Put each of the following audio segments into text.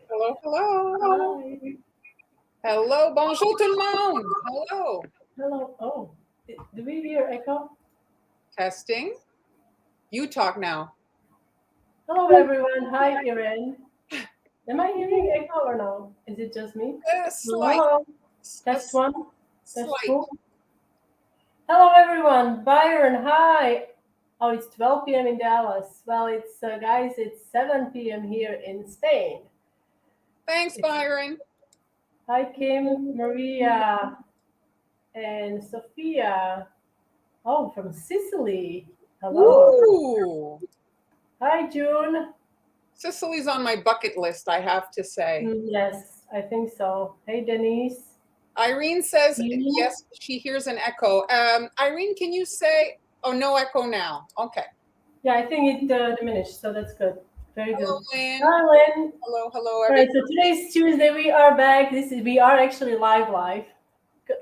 Hello, hello. Hi. Hello, bonjour tout le monde. Hello. Hello. Oh, do we hear echo? Testing. You talk now. Hello, everyone. Hi, Irene. Am I hearing echo or no? Is it just me? A slight, Hello. a Test one. Test slight. two. Hello, everyone. Byron, hi. Oh, it's 12 p.m. in Dallas. Well, it's guys, it's 7 p.m. here in Spain. Thanks, It's, Byron. hi, Kim, Maria, and Sophia. Oh, from Sicily. Hello. Ooh. Hi, June. Sicily's on my bucket list, I have to say. Yes, I think so. Hey, Denise. Irene says Jean? yes, she hears an echo. Irene, can you say, oh, no echo now? Okay. Yeah, I think it diminished, so that's good. Very Hello, good. Lynn. Hi, Lynn. Hello, All right, everybody. so today's Tuesday. We are back. We are actually live.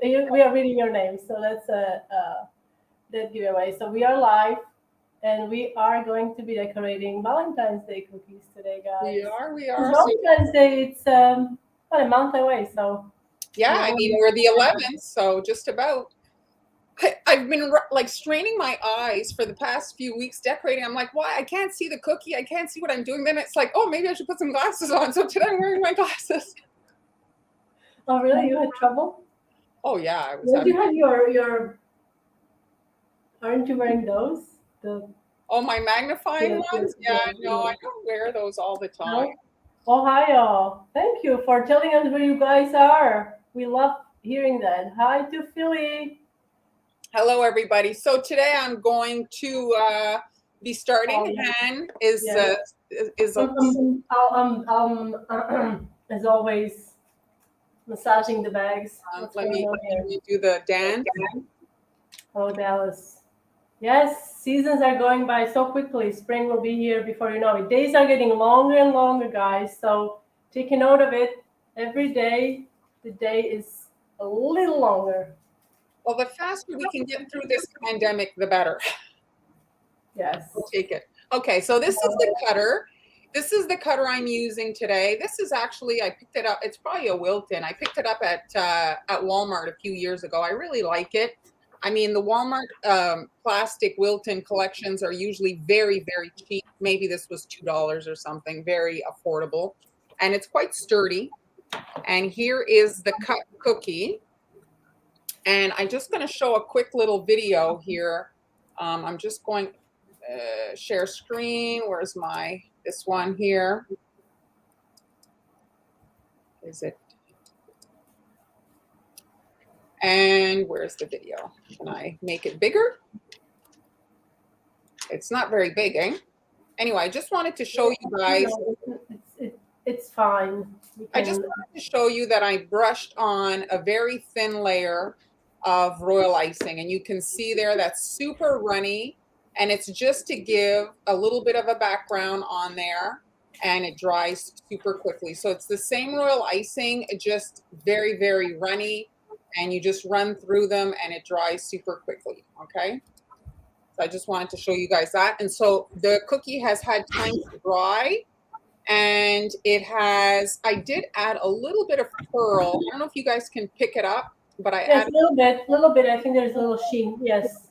We are reading your name, so that's that giveaway. So we are live, and we are going to be decorating Valentine's Day cookies today, We guys. are, we It's are. So, Valentine's Day. It's about a month away, so yeah, we I all mean, we're the 11th, so just about. I've been like straining my eyes for the past few weeks decorating. I'm like, why? I can't see the cookie. I can't see what I'm doing. Then it's like, oh, maybe I should put some glasses on. So today I'm wearing my glasses. Oh, really? You had trouble? Oh yeah, I was Don't having. you have your? Aren't you wearing those? Oh, my magnifying ones? Yeah, no, I The don't wear those all the time. no? Ohio. Thank you for telling us where you guys are. We love hearing that. Hi to Philly. Hello, everybody. So today I'm going to be Oh, starting. yes. Han is Yes. is a. As always, massaging the bags. What's Let going me on let here? me do the dance. Oh, Dallas. Yes, seasons are going by so quickly. Spring will be here before you know it. Days are getting longer and longer, guys. So take a note of it. Every day, the day is a little longer. Well, the faster we can get through this pandemic, the better. We'll Yes. take it. Okay, so this is the cutter. This is the cutter I'm using today. This is actually, I picked it up. It's probably a Wilton. I picked it up at Walmart a few years ago. I really like it. I mean, the Walmart plastic Wilton collections are usually very, very cheap. Maybe this was $2 or something, very affordable. And it's quite sturdy. And here is the cut cookie. And I'm just going to show a quick little video here. I'm just going share screen. Where's this one here? Is it? And where's the video? Can I make it bigger? It's not very big, eh? Anyway, I just wanted to show you guys. It's fine. I just wanted to show you that I brushed on a very thin layer of royal icing, and you can see there that's super runny, and it's just to give a little bit of a background on there, and it dries super quickly. So it's the same royal icing, just very, very runny, and you just run through them and it dries super quickly, okay? So I just wanted to show you guys that. And so the cookie has had time to dry, and I did add a little bit of pearl. I don't know if you guys can pick it up, but Yes, a little bit. I think there's a little sheen. Yes.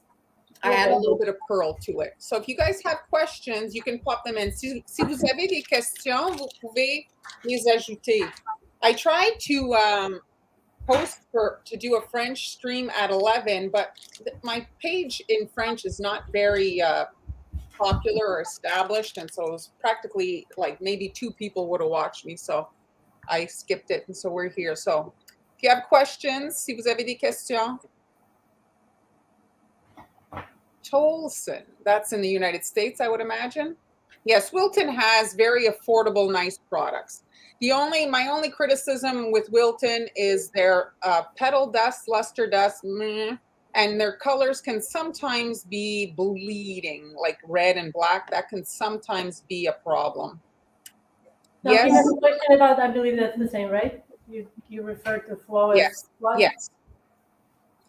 I add a little bit of pearl to it. So if you guys have questions, you can pop them in. Si vous avez des questions, vous pouvez les ajouter. I tried to to do a French stream at 11, but my page in French is not very popular or established, and so it was practically like maybe 2 people would have watched me, so I skipped it, and so we're here. So if you have questions, si vous avez des questions. Tolson, that's in the United States, I would imagine. Yes, Wilton has very affordable, nice products. My only criticism with Wilton is their petal dust, luster dust, and their colors can sometimes be bleeding, like red and black. That can sometimes be a problem. Now, Yes. you have a question about, I believe that's the same, right? You refer to flow as Yes. what? Yes.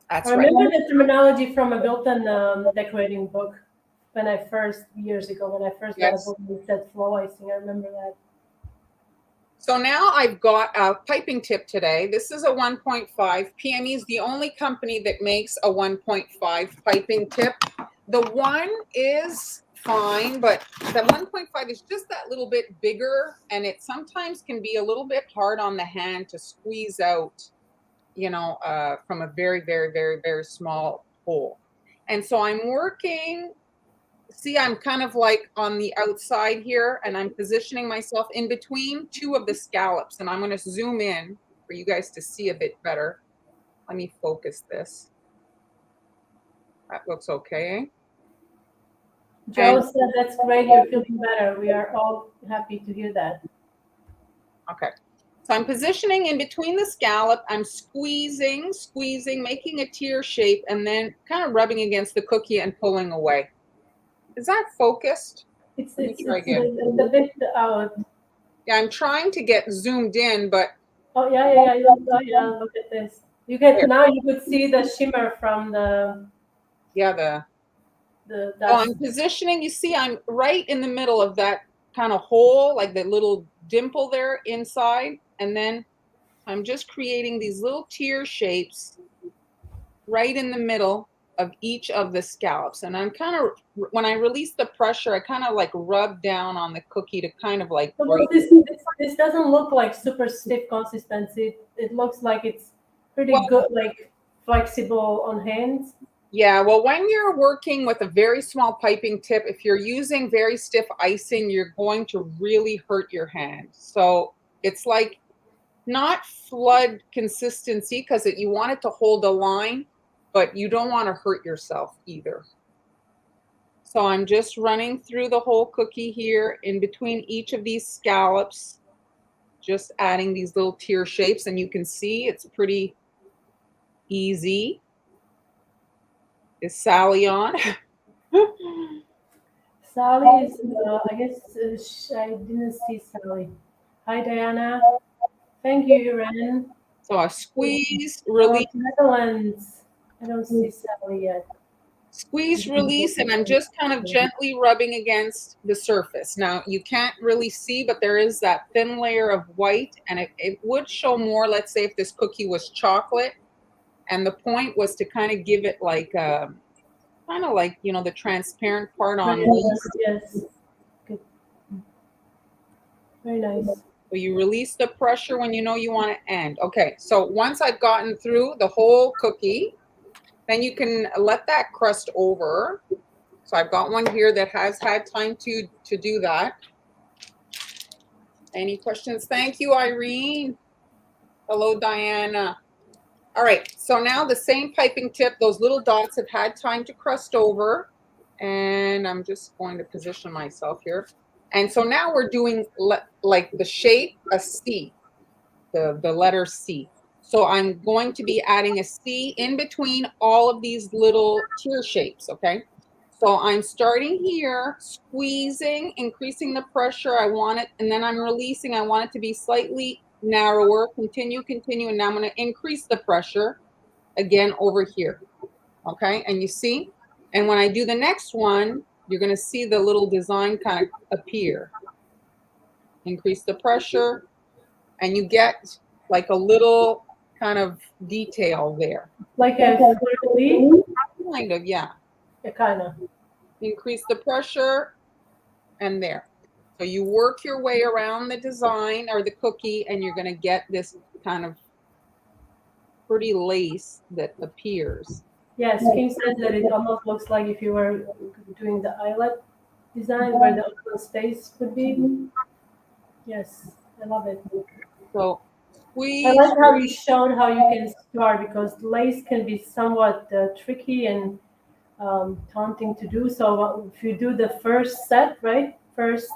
That's I right. remember the terminology from a built-in decorating book years ago, when I first got a book that said flow icing. I remember that. So now I've got a piping tip today. This is a 1.5. PME is the only company that makes a 1.5 piping tip. The one is fine, but the 1.5 is just that little bit bigger, and it sometimes can be a little bit hard on the hand to squeeze out, from a very, very, very, very small hole. And so I'm working. See, I'm kind of like on the outside here, and I'm positioning myself in between two of the scallops, and I'm going to zoom in for you guys to see a bit better. Let me focus this. That looks okay. Joe said that's great. You're feeling better. We are all happy to hear that. Okay. So I'm positioning in between the scallop. I'm squeezing, making a tear shape, and then kind of rubbing against the cookie and pulling away. Is that focused? It's a bit out. Yeah, I'm trying to get zoomed in, but oh yeah. Oh yeah, look at this. You could see the shimmer from the dust. Oh, I'm positioning. You see, I'm right in the middle of that kind of hole, like the little dimple there inside, and then I'm just creating these little tear shapes right in the middle of each of the scallops. And I'm kind of, when I release the pressure, I kind of like rub down on the cookie to kind of like well, this doesn't look like super stiff consistency. It looks like it's pretty good, like flexible on hands. Yeah, well, when you're working with a very small piping tip, if you're using very stiff icing, you're going to really hurt your hand. So it's like not flood consistency, because you want it to hold a line, but you don't want to hurt yourself either. So I'm just running through the whole cookie here in between each of these scallops, just adding these little tear shapes, and you can see it's pretty easy. Is Sally on? Sally is, I guess, I didn't see Sally. Hi, Diana. Thank you, Iran. So I squeeze, release. Netherlands. I don't see Sally yet. Squeeze, release, and I'm just kind of gently rubbing against the surface. Now, you can't really see, but there is that thin layer of white, and it would show more, let's say, if this cookie was chocolate. And the point was to kind of give it like, kind of like, the transparent part on this. Yes. Good. Very nice. So you release the pressure when you know you want to end. Okay, so once I've gotten through the whole cookie, then you can let that crust over. So I've got one here that has had time to do that. Any questions? Thank you, Irene. Hello, Diana. All right, so now the same piping tip, those little dots have had time to crust over. And I'm just going to position myself here. And so now we're doing like the shape, a C, the letter C. So I'm going to be adding a C in between all of these little tear shapes, okay? So I'm starting here, squeezing, increasing the pressure. I want it, and then I'm releasing. I want it to be slightly narrower. Continue, and now I'm going to increase the pressure again over here, okay? And you see, and when I do the next one, you're going to see the little design kind of appear. Increase the pressure, and you get like a little kind of detail there. Like a fleur-de-lis? Kind of, yeah. Kind of. Increase the pressure, and there. So you work your way around the design or the cookie, and you're going to get this kind of pretty lace that appears. Yes, Kim says that it almost looks like if you were doing the eyelet design where the open space would be. Yes, I love it. So I like how you showed how you can start, because lace can be somewhat tricky and taunting to do. So if you do the first set, right? First,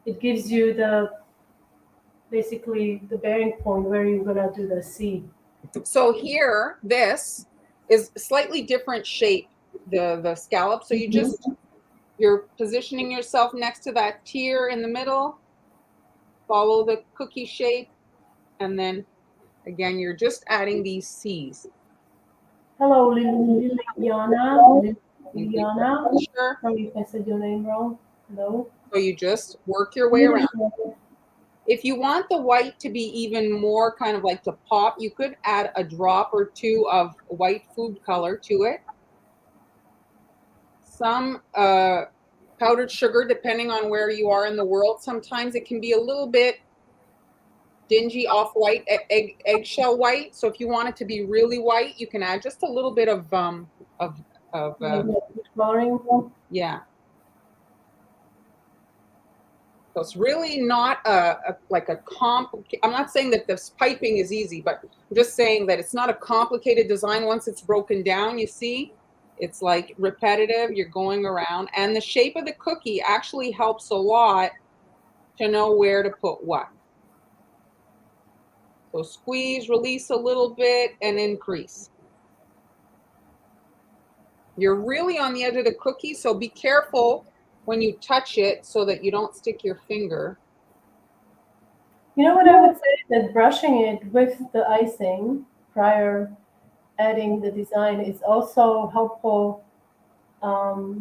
it gives you basically the bearing point where you're gonna do the C. So here, this is a slightly different shape, the scallop. So you're positioning yourself next to that tear in the middle, follow the cookie shape, and then again, you're just adding these C's. Hello, Liliana. Sorry if I said your name wrong. Hello. So you just work your way around. If you want the white to be even more kind of like to pop, you could add a drop or two of white food color to it. Some powdered sugar, depending on where you are in the world, sometimes it can be a little bit dingy off-white, eggshell white. So if you want it to be really white, you can add just a little bit of coloring. Yeah. So it's really not like a I'm not saying that this piping is easy, but I'm just saying that it's not a complicated design. Once it's broken down, you see, it's like repetitive. You're going around, and the shape of the cookie actually helps a lot to know where to put what. So squeeze, release a little bit, and increase. You're really on the edge of the cookie, so be careful when you touch it so that you don't stick your finger. You know what I would say? That brushing it with the icing prior adding the design is also helpful, not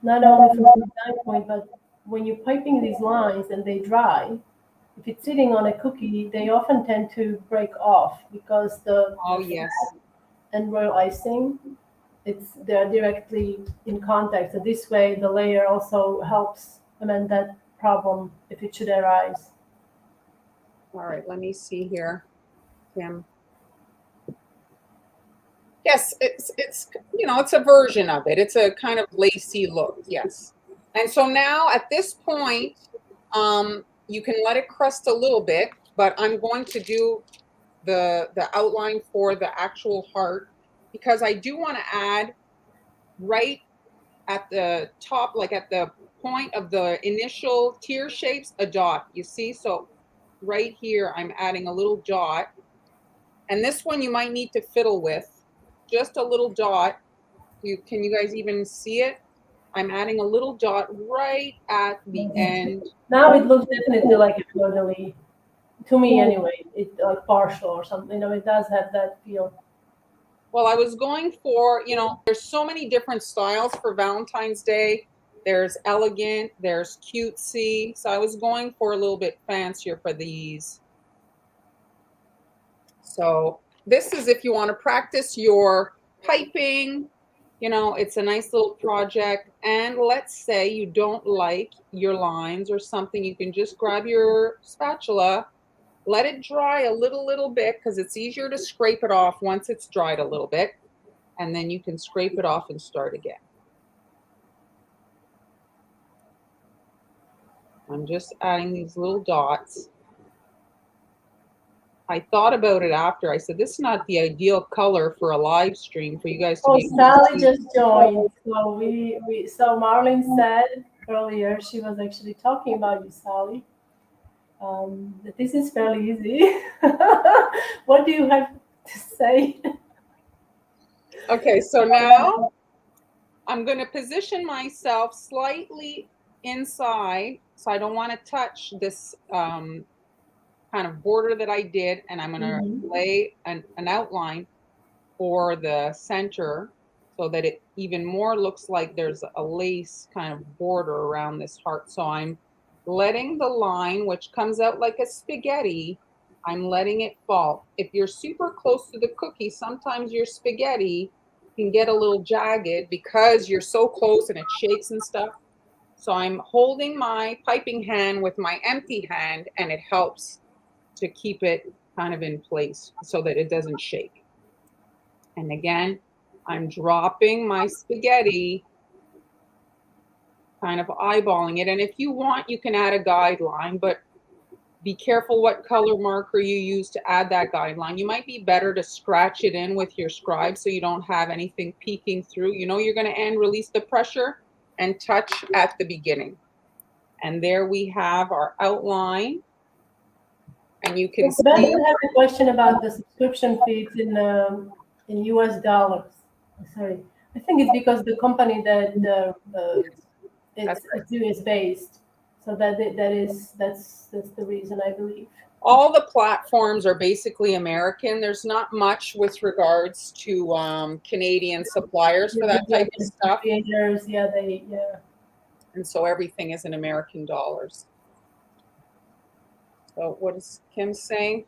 only from the design point, but when you're piping these lines and they dry, if it's sitting on a cookie, they often tend to break off because the Yes. fat and royal icing, they're directly in contact. So this way, the layer also helps amend that problem if it should arise. All right, let me see here, Kim. Yes, it's it's a version of it. It's a kind of lacy look, yes. And so now at this point, you can let it crust a little bit, but I'm going to do the outline for the actual heart because I do want to add right at the top, like at the point of the initial tear shapes, a dot. You see, so right here, I'm adding a little dot. And this one you might need to fiddle with, just a little dot. Can you guys even see it? I'm adding a little dot right at the end. Now it looks definitely like a fleur-de-lis. To me, anyway, it like partial or something. It does have that feel. Well, I was going for, there's so many different styles for Valentine's Day. There's elegant, there's cutesy. So I was going for a little bit fancier for these. So this is if you want to practice your piping, it's a nice little project. And let's say you don't like your lines or something, you can just grab your spatula, let it dry a little bit because it's easier to scrape it off once it's dried a little bit. And then you can scrape it off and start again. I'm just adding these little dots. I thought about it after. I said, this is not the ideal color for a live stream for you guys to be. Sally just joined. So Marlyn said earlier, she was actually talking about you, Sally. That this is fairly easy. What do you have to say? Okay, so now I'm going to position myself slightly inside. So I don't want to touch this kind of border that I did, and I'm going to lay an outline for the center so that it even more looks like there's a lace kind of border around this heart. So I'm letting the line, which comes out like a spaghetti, I'm letting it fall. If you're super close to the cookie, sometimes your spaghetti can get a little jagged because you're so close and it shakes and stuff. So I'm holding my piping hand with my empty hand, and it helps to keep it kind of in place so that it doesn't shake. And again, I'm dropping my spaghetti, kind of eyeballing it. And if you want, you can add a guideline, but be careful what color marker you use to add that guideline. You might be better to scratch it in with your scribe so you don't have anything peeking through. You're going to end, release the pressure, and touch at the beginning. And there we have our outline. And you can see. Ben has a question about the subscription fees in US dollars. Sorry, I think it's because the company that it's US based, so that's the reason, I believe. All the platforms are basically American. There's not much with regards to Canadian suppliers for that type of stuff. Creators, And so everything is in American dollars. So what is Kim saying?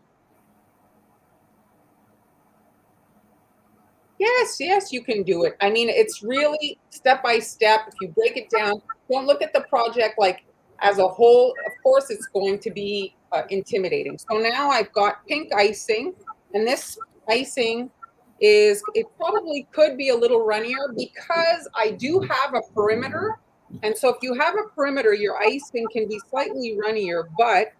Yes, yes, you can do it. I mean, it's really step by step. If you break it down, don't look at the project like as a whole. Of course, it's going to be intimidating. So now I've got pink icing, and this icing it probably could be a little runnier because I do have a perimeter. And so if you have a perimeter, your icing can be slightly runnier, but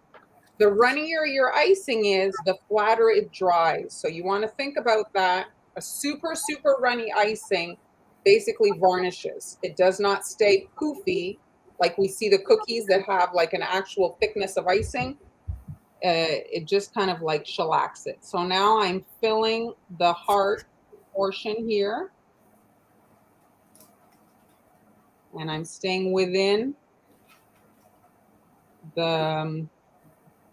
the runnier your icing is, the flatter it dries. So you want to think about that. A super, super runny icing basically varnishes. It does not stay poofy like we see the cookies that have like an actual thickness of icing. It just kind of like shellacks it. So now I'm filling the heart portion here. And I'm staying within the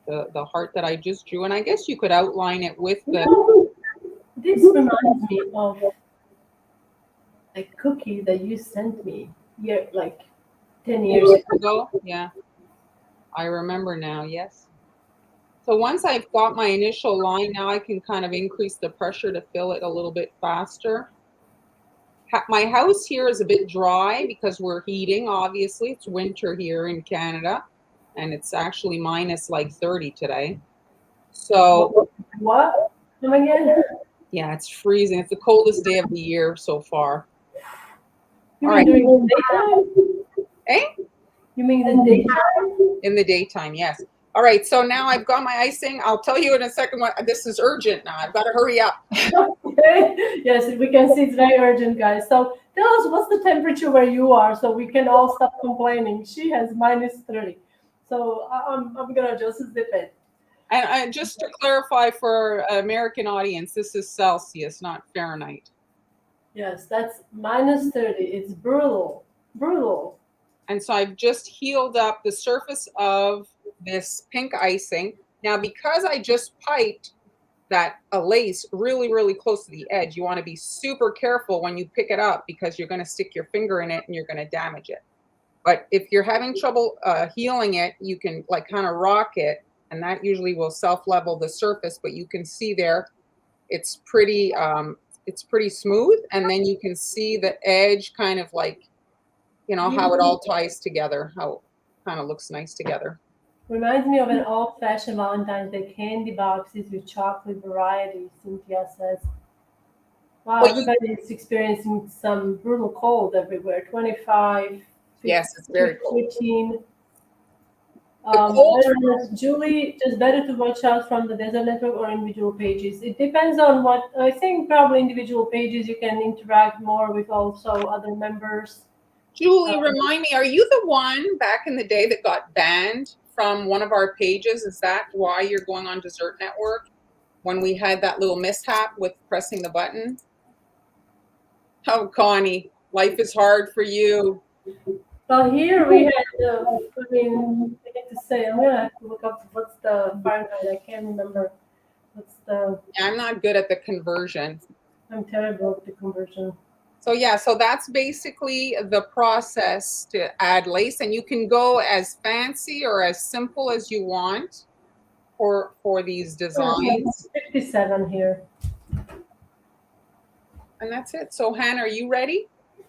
the heart that I just drew. And I guess you could outline it with the... This reminds me of a cookie that you sent me like 10 years ago. Yeah, I remember now. Yes. So once I've got my initial line, now I can kind of increase the pressure to fill it a little bit faster. My house here is a bit dry because we're heating. Obviously, it's winter here in Canada, and it's actually minus like 30 today. So what? Come again? Yeah, it's freezing. It's the coldest day of the year so far. You All mean right. during the daytime? Eh? You mean the daytime? In the daytime, yes. All right, so now I've got my icing. I'll tell you in a second what this is urgent now. I've got to hurry up. Okay. Yes, we can see it's very urgent, guys. So tell us what's the temperature where you are so we can all stop complaining. She has minus 30. So I'm gonna just zip it. And just to clarify for American audience, this is Celsius, not Fahrenheit. Yes, that's minus 30. It's brutal. Brutal. And so I've just healed up the surface of this pink icing. Now, because I just piped that a lace really, really close to the edge, you want to be super careful when you pick it up because you're going to stick your finger in it and you're going to damage it. But if you're having trouble healing it, you can like kind of rock it, and that usually will self-level the surface. But you can see there, it's pretty smooth, and then you can see the edge kind of like, you know, how it all ties together, how it kind of looks nice together. Reminds me of an old-fashioned Valentine's Day candy boxes with chocolate variety, Cynthia says. Wow, Well, everybody is experiencing some brutal cold everywhere. 25, yes, it's very cold. 15. Cold. Julie, just better to watch out from the Desert Network or individual pages. It depends on what, I think probably individual pages you can interact more with also other members. Julie, remind me, are you the one back in the day that got banned from one of our pages? Is that why you're going on Dessert Network? When we had that little mishap with pressing the button? Oh, Connie, life is hard for you. Well, here we had, I mean, I get to say, I'm gonna have to look up what's the Fahrenheit. I can't remember. What's the? I'm not good at the conversion. I'm terrible at the conversion. So yeah, so that's basically the process to add lace, and you can go as fancy or as simple as you want for these designs. 57 here. And that's it. So Hannah, are you ready?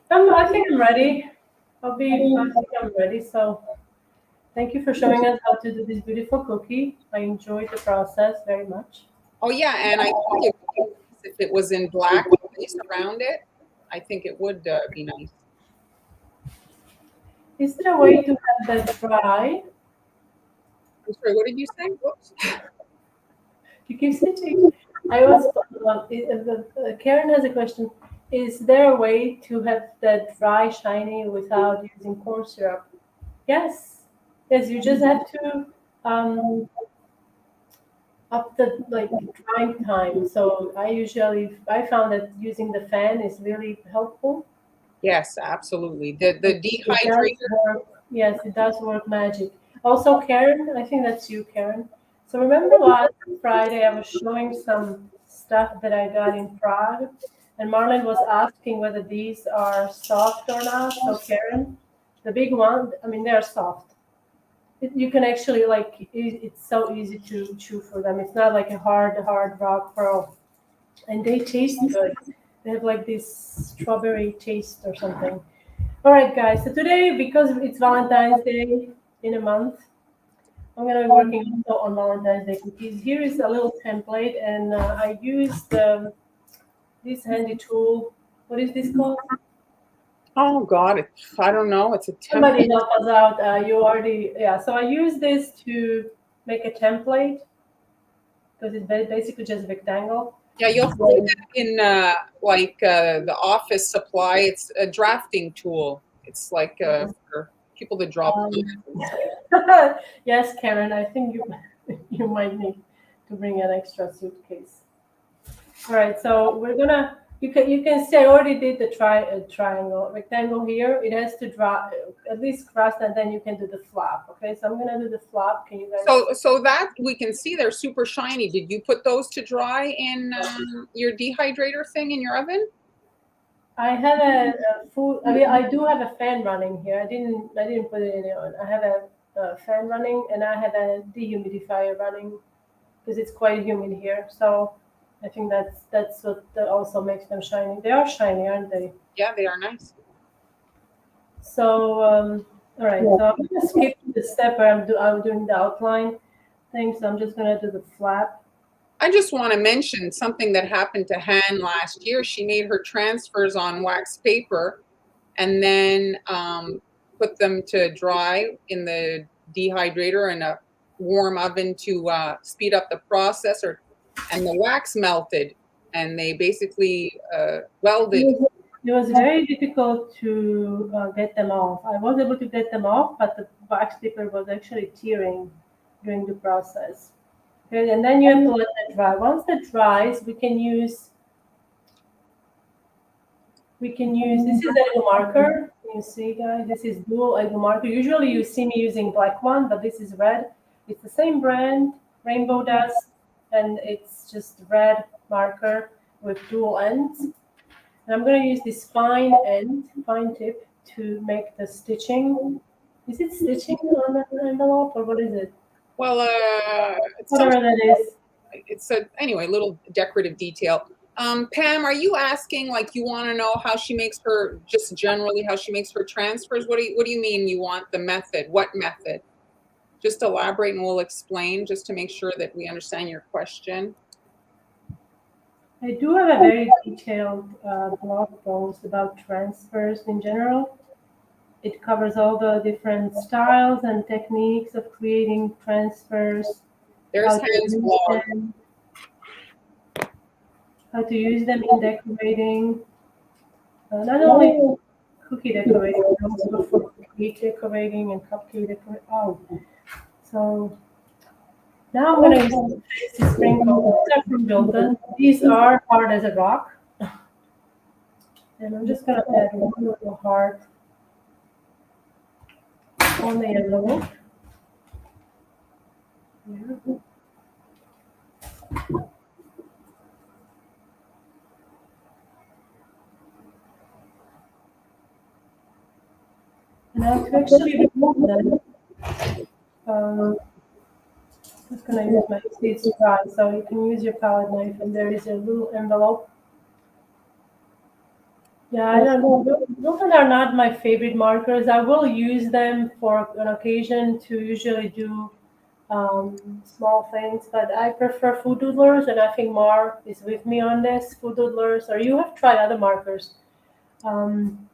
I think I'm ready. I think I'm ready. So thank you for showing us how to do this beautiful cookie. I enjoyed the process very much. Oh yeah, and I think if it was in black lace around it, I think it would be nice. Is there a way to have that dry? I'm sorry, what did you say? Whoops. You keep stitching. I was. Karen has a question. Is there a way to have that dry shiny without using corn syrup? Yes. Yes, you just have to up the like drying time. So I found that using the fan is really helpful. Yes, absolutely. The It does dehydrator. work. Yes, it does work magic. Also, Karen, I think that's you, Karen. So remember last Friday I was showing some stuff that I got in Prague, and Marlyn was asking whether these are soft or not. So Karen, the big one, I mean they're soft. You can actually like it's so easy to chew for them. It's not like a hard rock pearl, and they taste good. They have like this strawberry taste or something. All right, guys. So today, because it's Valentine's Day in a month, I'm gonna be working also on Valentine's Day cookies. Here is a little template, and I used this handy tool. What is this called? Oh God, I don't know. It's a template. Somebody help us out. You already, yeah. So I use this to make a template because it's basically just a rectangle. Yeah, you'll see that in the office supply. It's a drafting tool. It's like for people to draw Um, plans and stuff. yes, Karen. I think you you might need to bring an extra suitcase. All right, so we're gonna. You can see I already did the triangle rectangle here. It has to draw at least cross, and then you can do the flap. Okay, so I'm gonna do the flap. Can you guys? So that we can see they're super shiny. Did you put those to dry in your dehydrator thing in your oven? I have a food. I mean, I do have a fan running here. I didn't put it in on. I have a fan running, and I have a dehumidifier running because it's quite humid here. So I think that's what also makes them shiny. They are shiny, aren't they? Yeah, they are nice. So all right. So I'm gonna skip the step where I'm doing the outline thing. So I'm just gonna do the flap. I just want to mention something that happened to Han last year. She made her transfers on wax paper and then put them to dry in the dehydrator in a warm oven to speed up the process, and the wax melted, and they basically welded. It was very difficult to get them off. I was able to get them off, but the wax paper was actually tearing during the process. Okay, and then you have to let that dry. Once that dries, we can use this is a marker. You see, guys, this is dual angle marker. Usually you see me using black one, but this is red. It's the same brand, Rainbow Dust, and it's just red marker with dual ends. And I'm going to use this fine tip to make the stitching. Is it stitching on the envelope or what is it? Well, Whatever that is. it's a anyway little decorative detail. Pam, are you asking like you want to know how she makes her just generally how she makes her transfers? What do you mean you want the method? What method? Just elaborate and we'll explain just to make sure that we understand your question. I do have a very detailed blog post about transfers in general. It covers all the different styles and techniques of creating transfers, There's how to Han's use blog. them, how to use them in decorating, not only cookie decorating, but also for cake decorating and cupcake decorating. Oh, so now I'm going to use the fancy sprinkles. These are from Bilton. These are hard as a rock. And I'm just going to add one little heart on the envelope. Here. Now to actually remove them, I'm just going to use my seeds dry. So you can use your palette knife, and there is a little envelope. Yeah, I don't know. Those are not my favorite markers. I will use them for an occasion to usually do small things, but I prefer food doodlers, and I think Mar is with me on this. Food doodlers, or you have tried other markers. Um,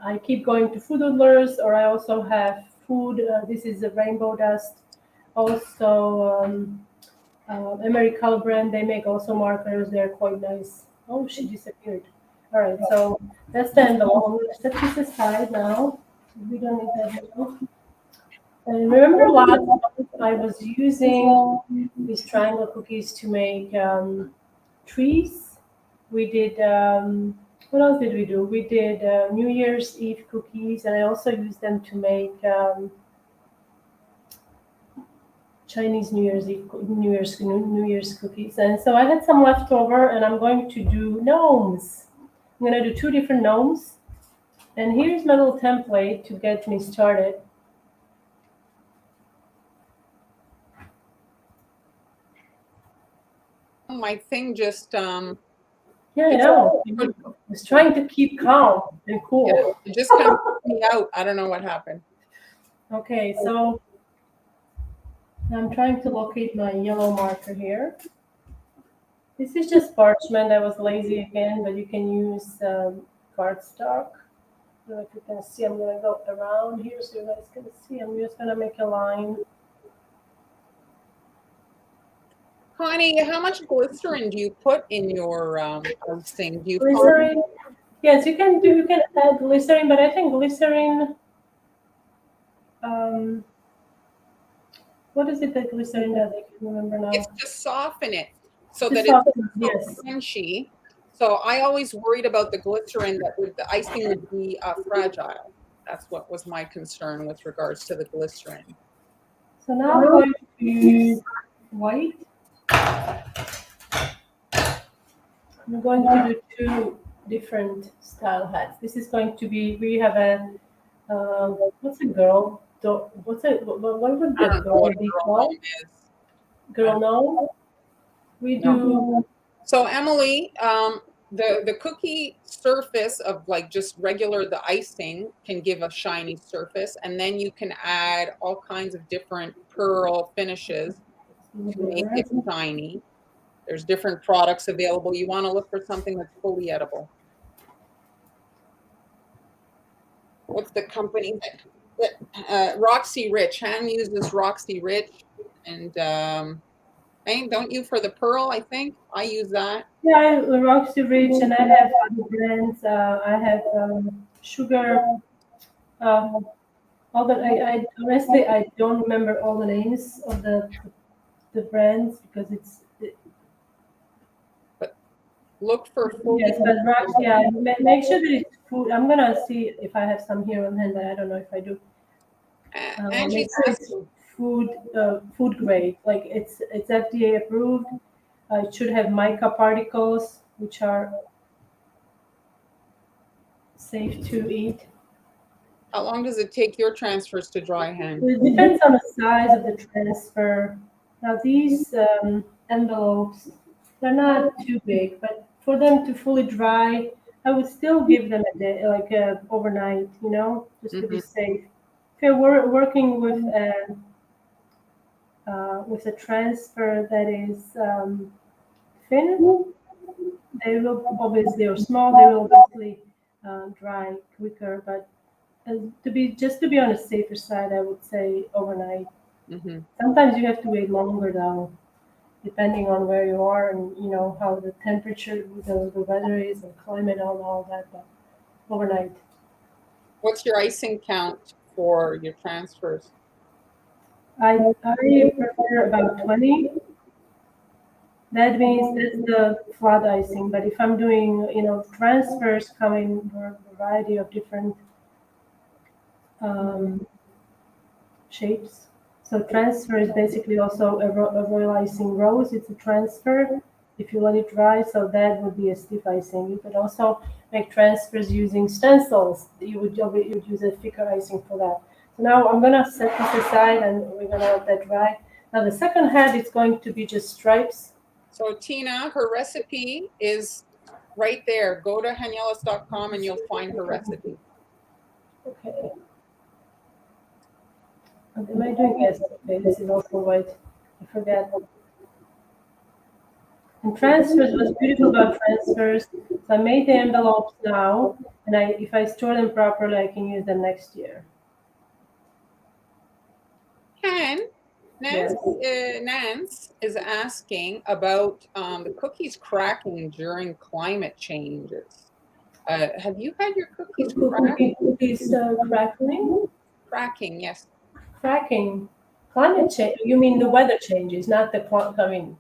I keep going to food doodlers, or I also have food. This is a Rainbow Dust. Also, Americal brand. They make also markers. They're quite nice. Oh, she disappeared. All right, so that's the envelope. I'm going to set this aside now. We don't need that now. And remember last month I was using these triangle cookies to make trees. We did, what else did we do? We did New Year's Eve cookies, and I also used them to make Chinese New Year's cookies. And so I had some left over, and I'm going to do gnomes. I'm going to do 2 different gnomes. And here's my little template to get me started. my thing just Yeah, I it's know. I was trying to keep calm and cool. yeah, it just kind of took me out. I don't know what happened. Okay, so I'm trying to locate my yellow marker here. This is just parchment. I was lazy again, but you can use cardstock. I don't know if you can see. I'm gonna go around here so you guys can see. I'm just gonna make a line. Connie, how much glycerin do you put in your icing? Do you follow? Glycerin. Yes, you can do. You can add glycerin, but I think glycerin. Um, what is it that glycerin does? I can't remember It's now. to soften it so To that it's soften. not Yes. crunchy. So I always worried about the glycerin that the icing would be fragile. That's what was my concern with regards to the glycerin. So now I'm going to use white. I'm going to do two different style hats. This is going to be, we have a, what's a girl? What's a, what would I the don't know girl what a be girl called? gnome is. I Girl don't no? We know. do, So Emily, the cookie surface of like just regular the icing can give a shiny surface, and then you can add all kinds of different pearl finishes to make it shiny. There's different products available. You want to look for something that's fully edible. What's the company that Roxy Rich? Han uses Roxy Rich, and don't you for the pearl? I think I use that. yeah, Roxy Rich, and I have other brands. I have sugar, uh, all the, I honestly, I don't remember all the names of the brands because But look for fully. yes, but Rox, yeah, make sure that it's food. I'm gonna see if I have some here on hand, but I don't know if I do. Make Angie's sure asking. it's food grade, like it's FDA approved. It should have mica particles, which are safe to eat. How long does it take your transfers to dry, Han? It depends on the size of the transfer. Now these envelopes, they're not too big, but for them to fully dry, I would still give them a day, like overnight, just to be Hmm. safe. If you're working with a transfer that is thin, they will obviously, or small, they will obviously dry quicker. But to be on the safer side, I would say overnight. Hmm. Sometimes you have to wait longer though, depending on where you are and how the temperature, the weather is, and climate, and all that. But overnight, What's your icing count for your transfers? I prefer about 20. That means that's the flat icing. But if I'm doing transfers coming in a variety of different um, shapes. So transfer is basically also a royal icing rose. It's a transfer if you let it dry. So that would be a stiff icing. You could also make transfers using stencils. You'd use a thicker icing for that. So now I'm gonna set this aside and we're gonna let that dry. Now the second head is going to be just stripes. So Tina, her recipe is right there. Go to hanielas.com and you'll find her recipe. Okay. Am I doing yes? Okay, this is also white. I forget. And transfers, what's beautiful about transfers, so I made the envelopes now, and if I store them properly, I can use them next year. Ken, Yes. Nance is asking about the cookies cracking during climate changes. Have you had your cookies Cookies crackling, cracking? Yes. cracking. Climate change. You mean the weather changes, not the I mean,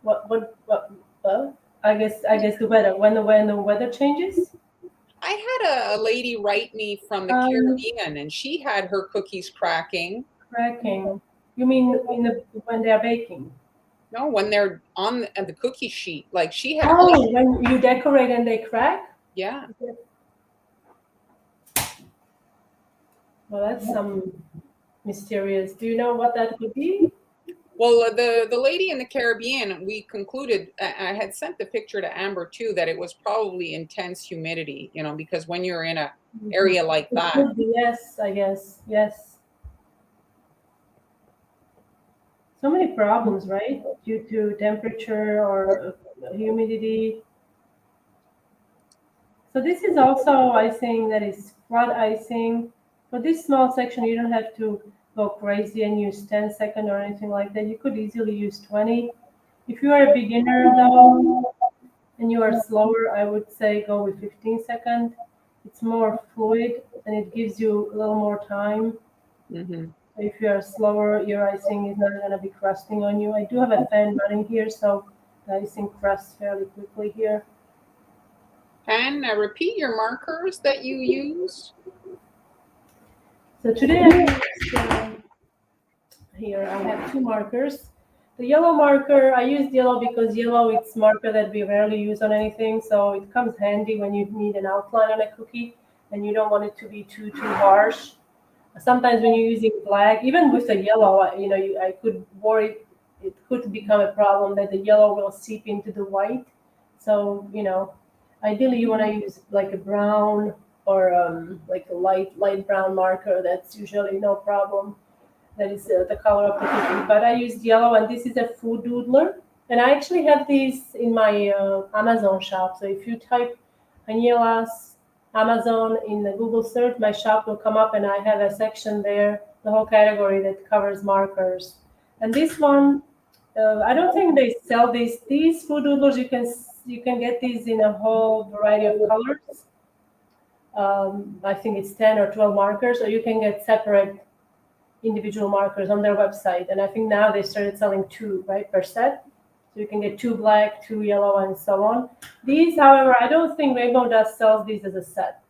what? Well, I guess the weather. When the weather changes. I had a lady write me from the Um, Caribbean, and she had her cookies cracking. cracking. You mean when they are baking? No, when they're on the cookie sheet, like she had. Oh, when you decorate and they crack? Yeah. Well, that's some mysterious. Do you know what that could be? Well, the lady in the Caribbean, we concluded, I had sent the picture to Amber too, that it was probably intense humidity, you know, because when you're in a area like It that. could be, yes, I guess, yes. So many problems, right? Due to temperature or humidity. So this is also icing that is flat icing. For this small section, you don't have to go crazy and use 10 second or anything like that. You could easily use 20. If you are a beginner though, and you are slower, I would say go with 15 second. It's more fluid and it gives you a little more time. Mhm. If you are slower, your icing is not going to be crusting on you. I do have a fan running here, so the icing crusts fairly quickly here. And repeat your markers that you use. So today I used, here I have two markers. The yellow marker, I used yellow because yellow it's marker that we rarely use on anything, so it comes handy when you need an outline on a cookie and you don't want it to be too harsh. Sometimes when you're using black, even with the yellow, I could worry it could become a problem that the yellow will seep into the white. So ideally you want to use like a brown or like a light brown marker. That's usually no problem. That is the color of the cookie. But I used yellow, and this is a food doodler. And I actually have these in my Amazon shop. So if you type Haniela's Amazon in the Google search, my shop will come up, and I have a section there, the whole category that covers markers. And this one, I don't think they sell these. These food doodlers, you can get these in a whole variety of colors. I think it's 10 or 12 markers, or you can get separate individual markers on their website. And I think now they started selling two, right, per set. So you can get two black, two yellow, and so on. These, however, I don't think Rainbow Dust sells these as a set.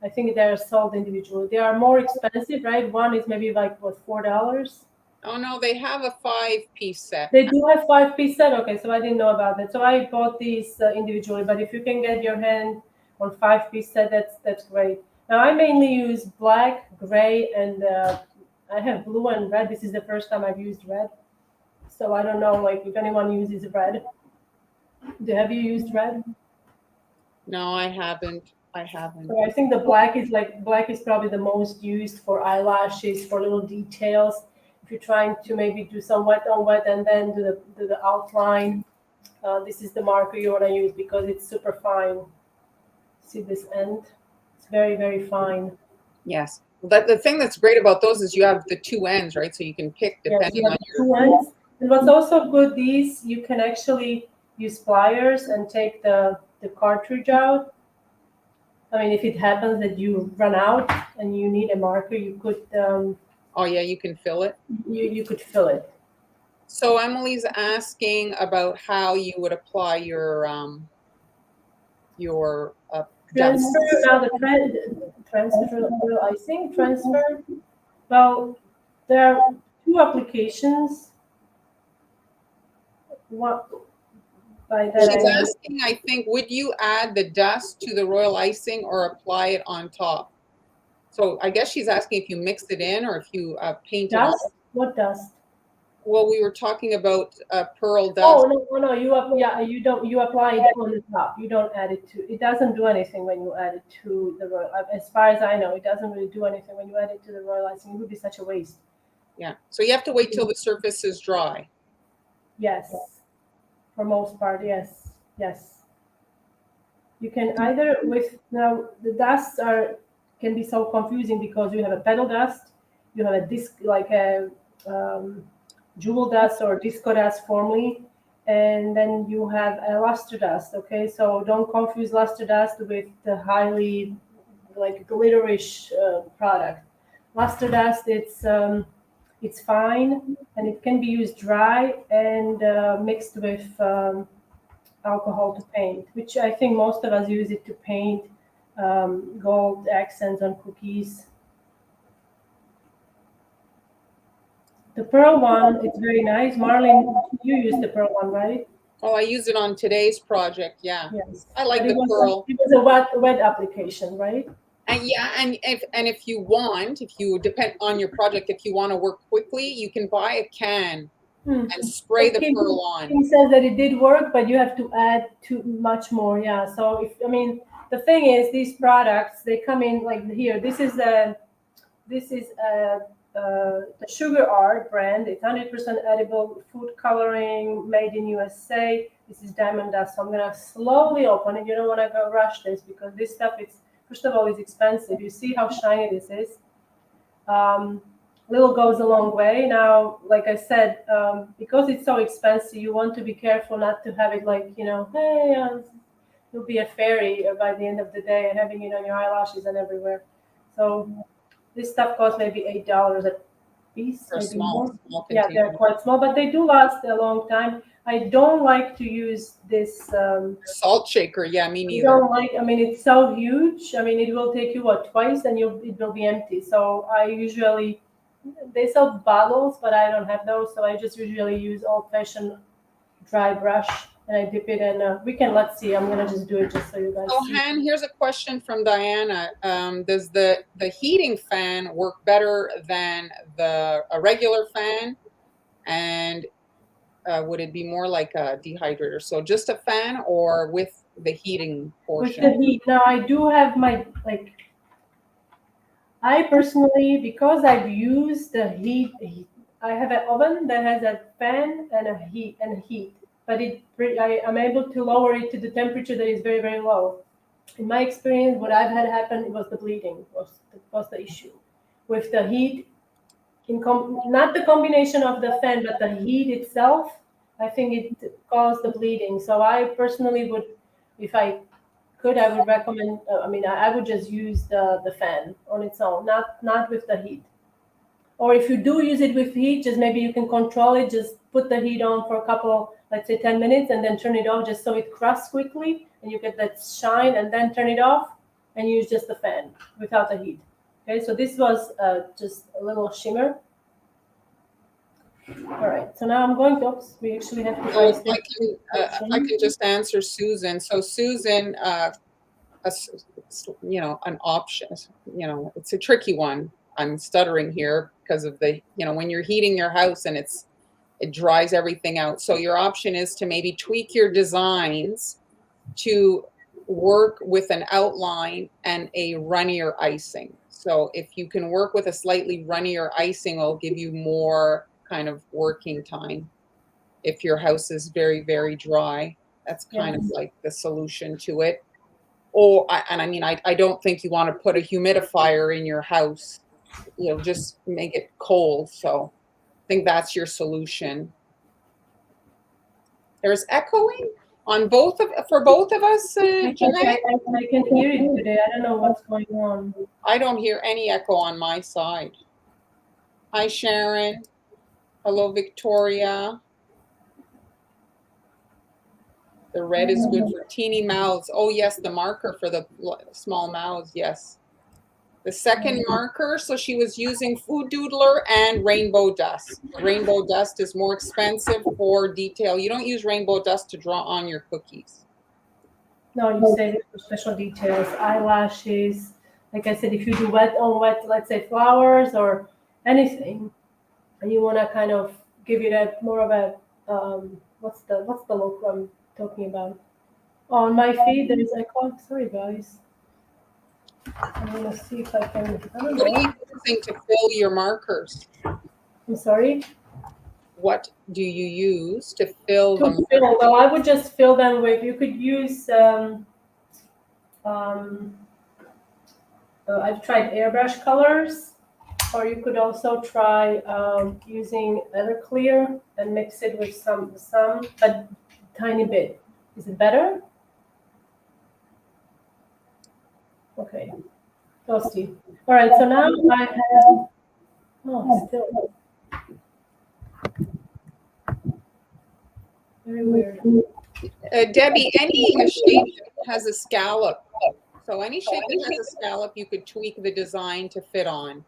I think they're sold individually. They are more expensive, right? One is maybe like what, $4? Oh no, they have a 5-piece set. They do have 5-piece set. Okay, so I didn't know about that. So I bought these individually. But if you can get your hand on 5-piece set, that's great. Now I mainly use black, gray, and I have blue and red. This is the first time I've used red, so I don't know like if anyone uses red. Have you used red? No, I haven't. I haven't. So I think the black is probably the most used for eyelashes, for little details. If you're trying to maybe do some wet on wet and then do the outline, this is the marker you want to use because it's super fine. See this end? It's very, very fine. Yes. But the thing that's great about those is you have the two ends, right? So you can pick Yes, you depending have on the your. two ends. And what's also good, these you can actually use pliers and take the cartridge out. I mean, if it happens that you run out and you need a marker, you could Oh yeah, you can fill it. you could fill it. So Emily's asking about how you would apply your dust. Transfer now the transfer real icing transfer. Well, there are two applications. What by that I She's mean asking, I think, would you add the dust to the royal icing or apply it on top? So I guess she's asking if you mix it in or if you paint it on. dust. What dust? Well, we were talking about pearl Oh dust. no. You don't you apply it on the top. You don't add it to. It doesn't do anything when you add it to the royal. As far as I know, it doesn't really do anything when you add it to the royal icing. It would be such a waste. Yeah. So you have to wait till the surface is dry. Yes, for most part, yes. You can either with now the dusts are can be so confusing because you have a petal dust, you have a disc like a jewel dust or disco dust formerly, and then you have a luster dust. Okay, so don't confuse luster dust with the highly like glitterish product. Luster dust, it's fine and it can be used dry and mixed with alcohol to paint, which I think most of us use it to paint gold accents on cookies. The pearl one, it's very nice. Marlyn, you use the pearl one, right? Oh, I use it on today's project. Yeah. Yes. I But like it the was pearl. it was a wet application, right? And yeah, and if you want, if you depend on your project, if you want to work quickly, you can buy a can Hmm. and spray the Kim, pearl on. Kim says that it did work, but you have to add too much more. Yeah. So if I mean the thing is, these products they come in like here. This is the Sugar Art brand. It's 100% edible food coloring, made in USA. This is diamond dust. So I'm gonna slowly open it. You don't want to go rush this because this stuff is first of all is expensive. You see how shiny this is. Um, Little goes a long way. Now, like I said, because it's so expensive, you want to be careful not to have it like, hey, you'll be a fairy by the end of the day and having it on your eyelashes and everywhere. So this stuff costs maybe $8 a piece, For maybe more. small Yeah, they're container. quite small, but they do last a long time. I don't like to use this. Salt shaker, yeah, me I neither. don't like. I mean, it's so huge. I mean, it will take you what twice, and it will be empty. So I usually they sell bottles, but I don't have those. So I just usually use old-fashioned dry brush, and I dip it in. Let's see. I'm gonna just do it just so you guys So see. Han, here's a question from Diana. Does the heating fan work better than a regular fan? And would it be more like a dehydrator? So just a fan or with the heating With the portion? heat, now I do have my like. I personally, because I've used the heat, I have an oven that has a fan and a heat, but I'm able to lower it to the temperature that is very very low. In my experience, what I've had happen was the bleeding was the issue with the heat. Not the combination of the fan, but the heat itself. I think it caused the bleeding. So I personally would, if I could, I would recommend. I mean, I would just use the fan on its own, not with the heat. Or if you do use it with heat, just maybe you can control it. Just put the heat on for a couple, let's say 10 minutes, and then turn it off just so it crusts quickly, and you get that shine, and then turn it off, and use just the fan without the heat. Okay, so this was just a little shimmer. All right, so now I'm going to. Oops, we actually have to So ice this. if I can just answer Susan. So Susan, an option. It's a tricky one. I'm stuttering here because of when you're heating your house and it dries everything out. So your option is to maybe tweak your designs to work with an outline and a runnier icing. So if you can work with a slightly runnier icing, it'll give you more kind of working time. If your house is very, very dry, that's kind of Yes. like the solution to it. I don't think you want to put a humidifier in your house. Just make it cold. So I think that's your solution. There's echoing for both of us, Jeanette. I can hear it today. I don't know what's going on. I don't hear any echo on my side. Hi, Sharon. Hello, Victoria. The red is good for teeny mouths. Oh, yes, the marker for the small mouths. Yes. The second marker, so she was using Food Doodler and Rainbow Dust. Rainbow Dust is more expensive for detail. You don't use Rainbow Dust to draw on your cookies. No, you save it for special details, eyelashes. Like I said, if you do wet on wet, let's say flowers or anything, and you want to kind of give it a more of a what's the look I'm talking about? On my feed, there is icon. Sorry, guys. I'm gonna see if I can. I don't What are know. you using to fill your markers? I'm sorry. What do you use to fill To the markers? fill, well, I would just fill them with. You could use. Um, I've tried airbrush colors, or you could also try using Everclear and mix it with some, but tiny bit. Is it better? Okay, toasty. All right, so now I have. Oh, still very weird. Debbie, any shape that has a scallop. So any shape that has a scallop, you could tweak the design to fit on.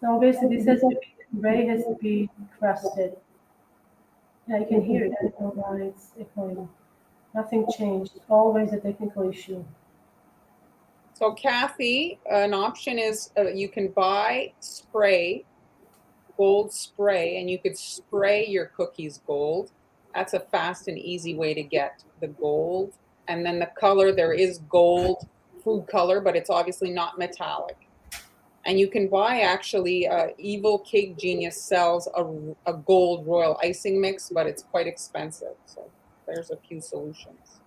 Now, obviously, this has to be gray, has to be crusted. Yeah, I can hear it. I don't know why it's echoing. Nothing changed. Always a technical issue. So Kathy, an option is you can buy spray, gold spray, and you could spray your cookies gold. That's a fast and easy way to get the gold. And then the color, there is gold food color, but it's obviously not metallic. And you can buy actually, Evil Cake Genius sells a gold royal icing mix, but it's quite expensive. So there's a few solutions.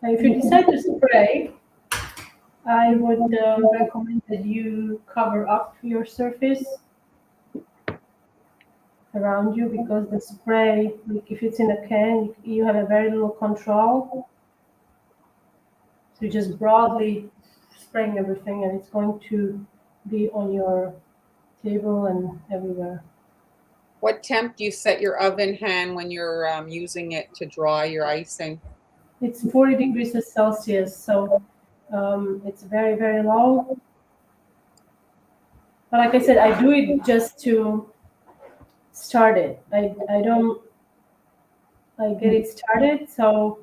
Now, if you decide to spray, I would recommend that you cover up your surface around you because the spray, like if it's in a can, you have a very little control. So you're just broadly spraying everything and it's going to be on your table and everywhere. What temp do you set your oven hand when you're using it to dry your icing? It's 40 degrees Celsius, so it's very, very low. But like I said, I do it just to start it. I don't, I get it started. So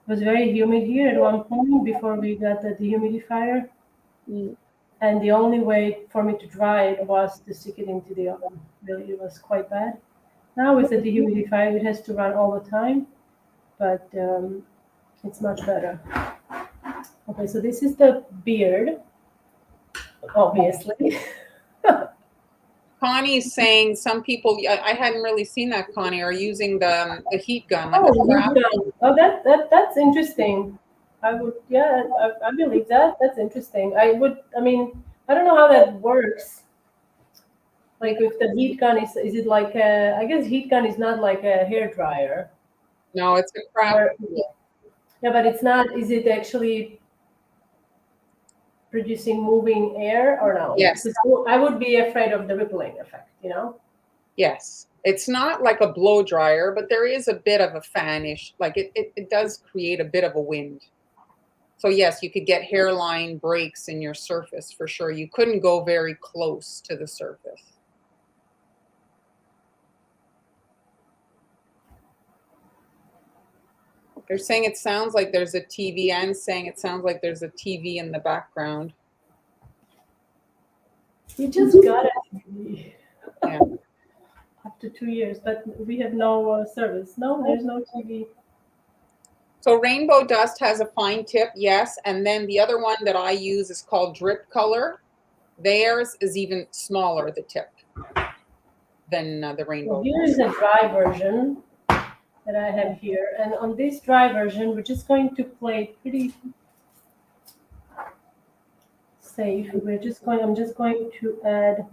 it was very humid here at one point before we got the dehumidifier. And the only way for me to dry it was to stick it into the oven. Really, it was quite bad. Now with the dehumidifier, it has to run all the time, but it's much better. Okay, so this is the beard, obviously. Connie's saying some people, I hadn't really seen that, Connie, are using the heat gun. Like Oh, that's interesting. I would, yeah, I believe that. That's interesting. I mean, I don't know how that works. Like with the heat gun, is it like a, I guess heat gun is not like a hair dryer. No, it's a craft Or, tool. yeah, but it's not, is it actually producing moving air or no? Yes, Because I would be afraid of the rippling effect, you know? yes. It's not like a blow dryer, but there is a bit of a fanish. Like it does create a bit of a wind. So yes, you could get hairline breaks in your surface for sure. You couldn't go very close to the surface. They're saying it sounds like there's a TV and saying it sounds like there's a TV in the background. We just got it Yeah. after 2 years, but we have no service. No, there's no TV. So Rainbow Dust has a fine tip, yes. And then the other one that I use is called Drip Color. Theirs is even smaller, the tip, than the Rainbow Well, here Dust. is a dry version that I have here. And on this dry version, we're just going to play pretty safe. I'm just going to add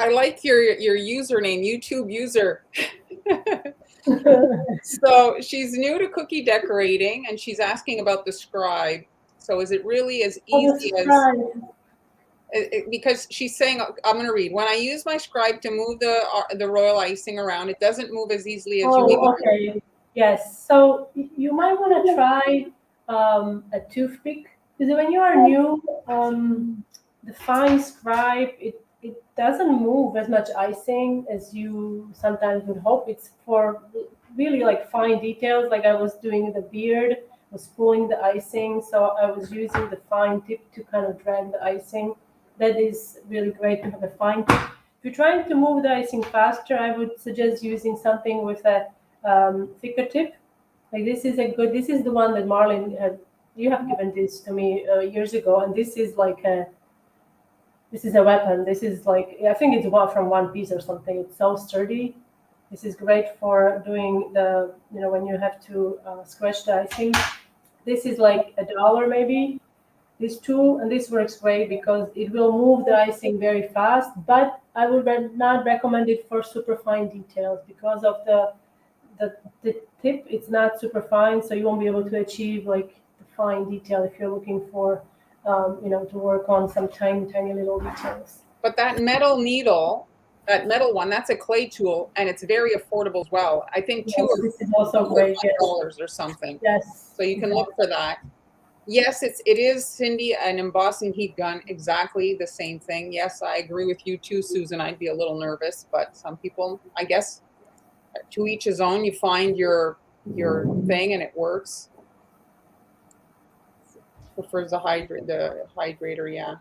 I like your username, YouTube user. So she's new to cookie decorating and she's asking about the scribe. So is it really as easy as, because she's saying, I'm going to read, when I use my scribe to move the royal icing around, it doesn't move as easily as you make Oh, it. okay. Yes. So you might want to try a toothpick because when you are new, the fine scribe it doesn't move as much icing as you sometimes would hope. It's for really like fine details. Like I was doing the beard, was pulling the icing, so I was using the fine tip to kind of drag the icing. That is really great to have a fine tip. If you're trying to move the icing faster, I would suggest using something with a thicker tip. Like this is the one that Marlyn had. You have given this to me years ago, and this is like this is a weapon. This is like, I think it's from One Piece or something. It's so sturdy. This is great for doing the, when you have to scratch the icing. This is like $1 maybe, this tool, and this works great because it will move the icing very fast, but I would not recommend it for super fine details because of the tip. It's not super fine, so you won't be able to achieve like the fine detail if you're looking for to work on some tiny little details. But that metal needle that metal one, that's a clay tool, and it's very affordable as well. I think Yes, two or this is also great. Yes. $5 or something. Yes. So you can look for that. Yes, it is, Cindy, an embossing heat gun. Exactly the same thing. Yes, I agree with you too, Susan. I'd be a little nervous, but some people, I guess, to each his own. You find your thing and it works. Prefers the hydrator, yeah.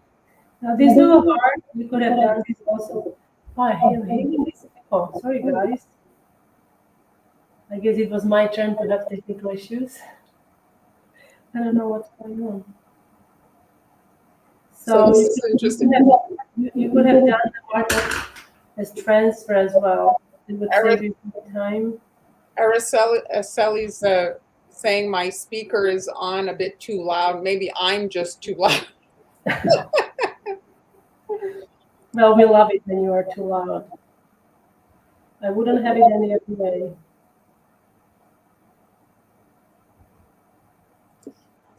Now this little heart, you could have done this also. Oh, I am hating this. Oh, sorry guys. I guess it was my turn to have technical issues. I don't know what's going on. So So this is interesting. you could have done the heart as transfer as well. It would save you time. Araceli's saying my speaker is on a bit too loud. Maybe I'm just too loud. Well, we love it when you are too loud. I wouldn't have it any other way.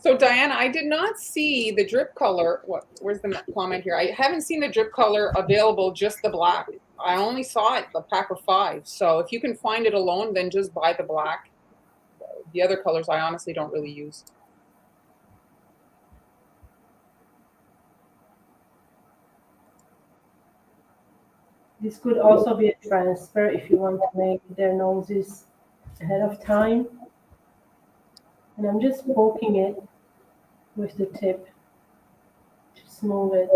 So Diana, I did not see the drip color. Where's the comment here? I haven't seen the drip color available, just the black. I only saw it, the pack of 5. So if you can find it alone, then just buy the black. The other colors I honestly don't really use. This could also be a transfer if you want to make their noses ahead of time. And I'm just poking it with the tip to smooth it.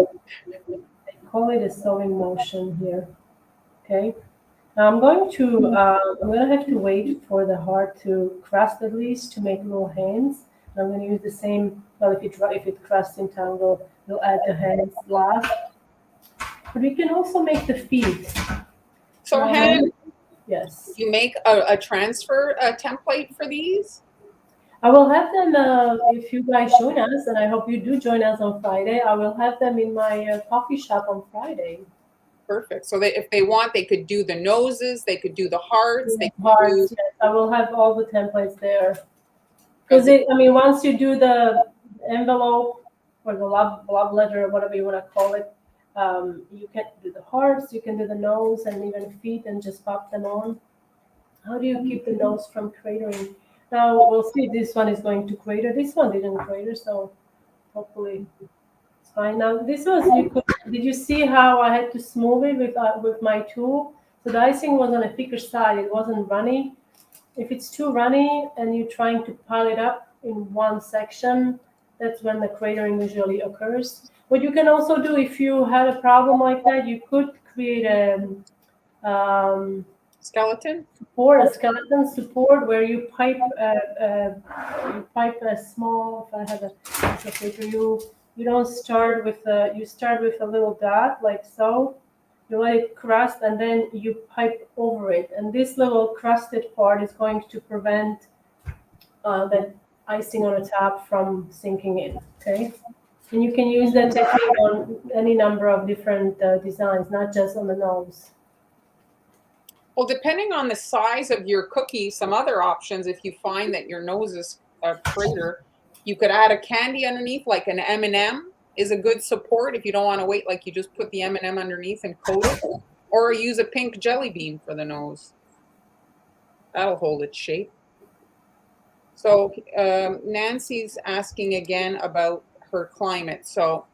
I call it a sewing motion here. Okay. Now I'm going to have to wait for the heart to crust at least to make little hands. I'm going to use the same. Well, if it crusts in time, we'll add the hands last. But we can also make the feet. So Han, yes, you make a transfer template for these? I will have them if you guys join us, and I hope you do join us on Friday. I will have them in my coffee shop on Friday. Perfect. So if they want, they could do the noses, they could do the hearts. They could Hearts, do... yes. I will have all the templates there. Because once you do the envelope or the love letter or whatever you want to call it, you can do the hearts, you can do the nose and even feet and just pop them on. How do you keep the nose from cratering? Now we'll see if this one is going to crater. This one didn't crater, so hopefully it's fine. Now this was did you see how I had to smooth it with my tool? So the icing was on a thicker side, it wasn't runny. If it's too runny and you're trying to pile it up in one section, that's when the cratering usually occurs. What you can also do if you had a problem like that, you could create a skeleton support, a skeleton support where you pipe a small. If I have a piece of paper, you don't start with you start with a little dot like so. You let it crust and then you pipe over it. And this little crusted part is going to prevent that icing on the top from sinking in, okay? And you can use that technique on any number of different designs, not just on the nose. Well, depending on the size of your cookie, some other options, if you find that your nose is a crater, you could add a candy underneath, like an M&M is a good support if you don't want to wait, like you just put the M&M underneath and coat it, or use a pink jelly bean for the nose. That'll hold its shape. So Nancy's asking again about her climate. So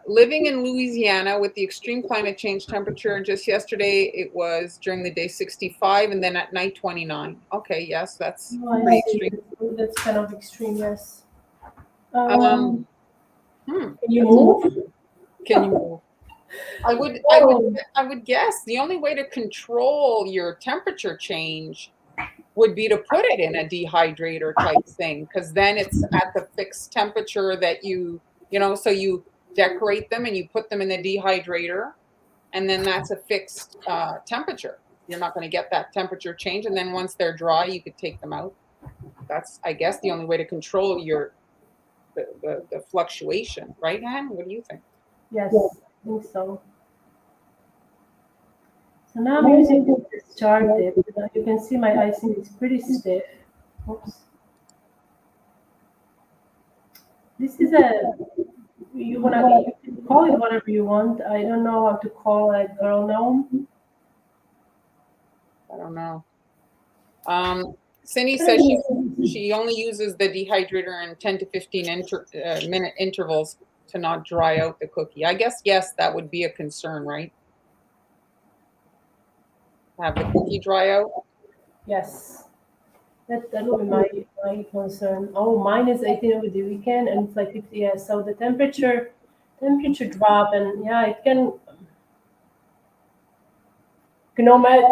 living in Louisiana with the extreme climate change temperature, just yesterday it was during the day 65 and then at night 29. Okay, yes, that's pretty extreme. That's kind of extreme, yes. Can you move? Can you move? I would guess the only way to control your temperature change would be to put it in a dehydrator type thing, because then it's at the fixed temperature that so you decorate them and you put them in the dehydrator, and then that's a fixed temperature. You're not going to get that temperature change, and then once they're dry, you could take them out. That's, I guess, the only way to control the fluctuation, right, Han? What do you think? Yes, I think so. So now I'm using this char dip. You can see my icing is pretty stiff. Oops. This is you can call it whatever you want. I don't know how to call a girl gnome. I don't know. Cindy says she only uses the dehydrator in 10 to 15 minute intervals to not dry out the cookie. I guess, yes, that would be a concern, right? Have the cookie dry out. Yes. That would be my concern. Oh, mine is 18 over the weekend and it's like 50. Yeah, so the temperature drop and yeah, it can gnome it.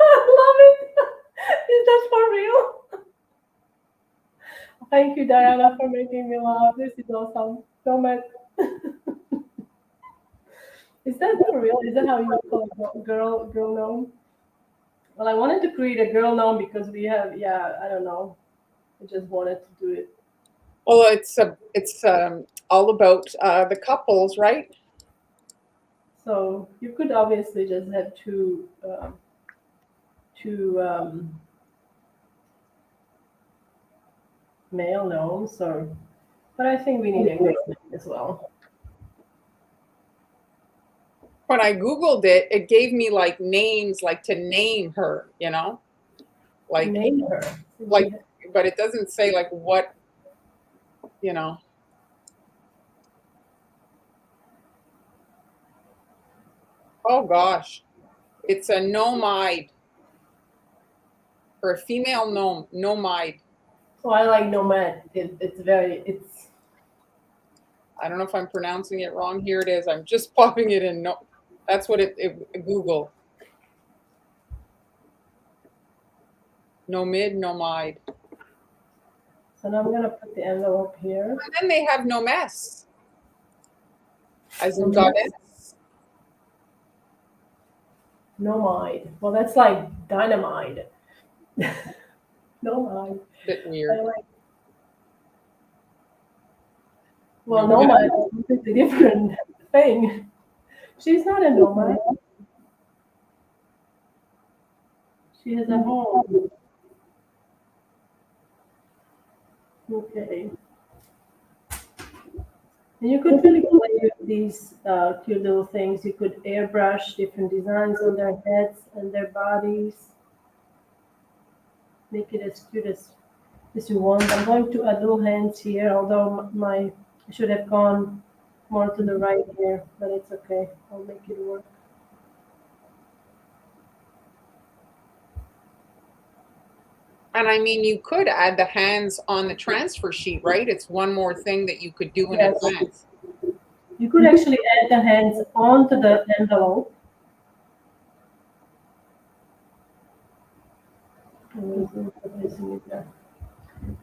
I love it. Is that for real? Thank you, Diana, for making me laugh. This is awesome. Gnome it. Is that for real? Is that how you call it? Girl gnome? Well, I wanted to create a girl gnome because we have, yeah, I don't know. I just wanted to do it. Well, it's all about the couples, right? So you could obviously just have two male gnomes, or but I think we need a girl gnome as well. When I Googled it, it gave me like names, like to name her, like, Name her. like, but it doesn't say like what, you know. Oh gosh, it's a nomide or a female nomide. So I like nomad. It's I don't know if I'm pronouncing it wrong. Here it is. I'm just popping it in. No, that's what it Google. Nomide. so now I'm gonna put the envelope here. And then they have nomes, as in Nomad. goddess. Nomide. Well, that's like dynamite. Nomide. Bit I weird. like. Well, Nomad. nomad is a completely different thing. She's not a nomad. She has a home. Okay. And you could really play with these cute little things. You could airbrush different designs on their heads and their bodies. Make it as cute as you want. I'm going to add little hands here, although I should have gone more to the right here, but it's okay. I'll make it work. And I mean, you could add the hands on the transfer sheet, right? It's one more thing that you could do in Yes. advance. You could actually add the hands onto the envelope.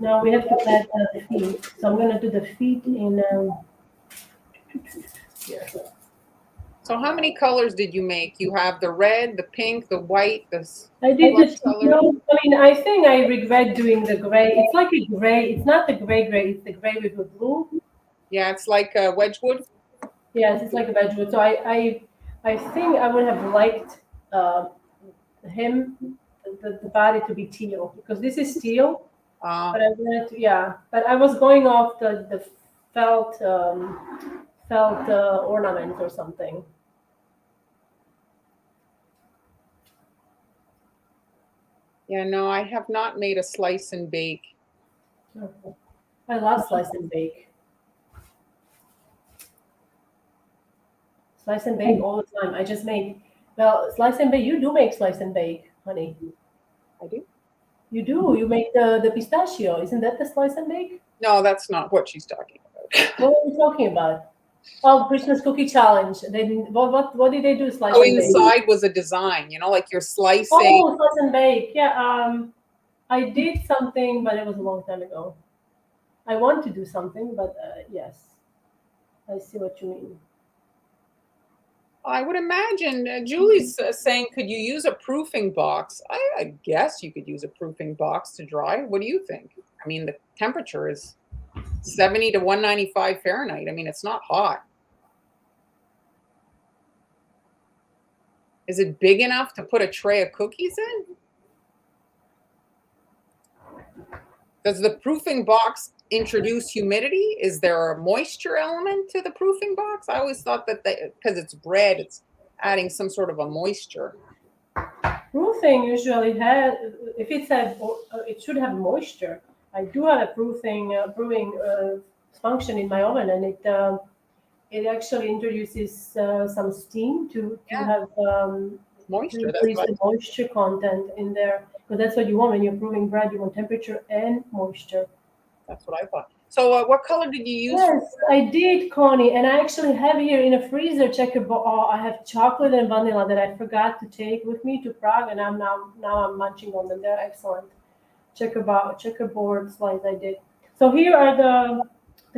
Now we have to add the feet. So I'm going to do the feet in here. So how many colors did you make? You have the red, the pink, the white, the I did flush this. color. No, I mean, I think I regret doing the gray. It's like a gray. It's not the gray. It's the gray with the blue. Yeah, it's like Wedgwood. Yes, it's like a bedroom. So I think I would have liked him, the body to be teal because this is teal. But I wanted to, yeah. But I was going off the felt ornament or something. Yeah, no, I have not made a slice and bake. I love slice and bake. Slice and bake all the time. I just made, well, slice and bake. You do make slice and bake, honey. I do. You do. You make the pistachio. Isn't that the slice and bake? No, that's not what she's talking about. What are we talking about? Oh, Christmas cookie challenge. They didn't, what did they do? Slice Oh, and bake. inside was a design, like you're slicing. Oh, slice and bake. Yeah. I did something, but it was a long time ago. I want to do something, but yes, I see what you mean. I would imagine Julie's saying, could you use a proofing box? I guess you could use a proofing box to dry. What do you think? I mean, the temperature is 70 to 195 Fahrenheit. I mean, it's not hot. Is it big enough to put a tray of cookies in? Does the proofing box introduce humidity? Is there a moisture element to the proofing box? I always thought that because it's bread, it's adding some sort of a moisture. Proofing usually has, if it's it should have moisture. I do have a brewing function in my oven, and it actually introduces some steam to Yeah, have to moisture. That's increase what the moisture content in there, because that's what you want when you're brewing bread. You want temperature and moisture. that's what I thought. So, what color did you use for? Yes, I did, Connie, and I actually have here in a freezer checkerboard. Oh, I have chocolate and vanilla that I forgot to take with me to Prague, and now I'm munching on them. They're excellent. Checkerboard slice I did. So here are the